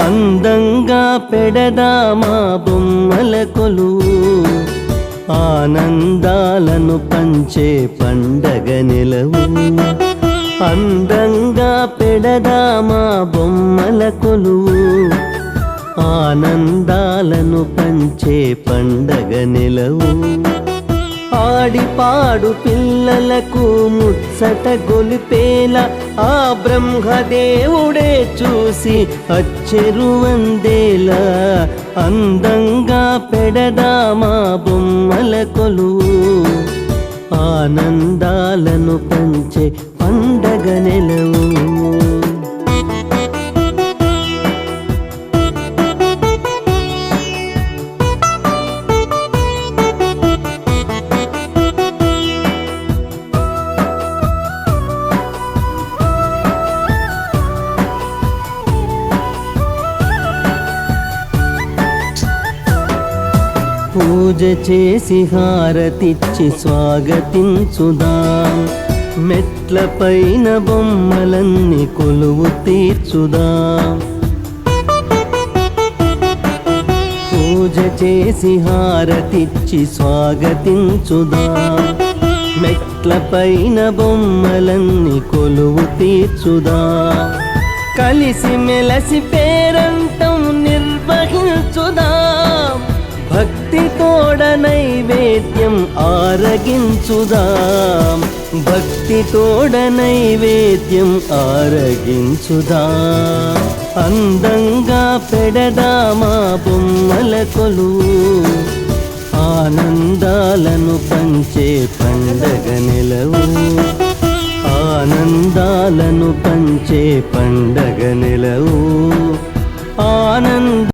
అందంగా పెడదామా బొమ్మల కొలువు, ఆనందాలను పంచే పండగ నెలవు. అందంగా పెడదామా బొమ్మల కొలువు, ఆనందాలను పంచే పండగ నెలవు. ఆడిపాడు పిల్లలకు ముచ్చట గొలిపేలా ఆ బ్రహ్మదేవుడే చూసి అచ్చెరువందేలా. అందంగా పెడదామా బొమ్మల కొలువు, ఆనందాలను పంచే పండగ నెలవు. పూజ చేసి హారతిచ్చి స్వాగతించుదాం, మెట్లపైన బొమ్మలన్నీ కొలువు తీర్చుదాం. పూజ చేసి హారతిచ్చి స్వాగతించుదాం, మెట్లపైన బొమ్మలన్నీ కొలువు తీర్చుదాం. కలిసి మెలసి పేరంతం నిర్వహించుదాం, భక్తి తోడ నైవేద్యం ఆరగించుదాం. భక్తి తోడ నైవేద్యం ఆరగించుదాం. అందంగా పెడదామా బొమ్మల కొలువు, ఆనందాలను పంచే పండగ నెలవు. ఆనందాలను పంచే పండగ నెలవు.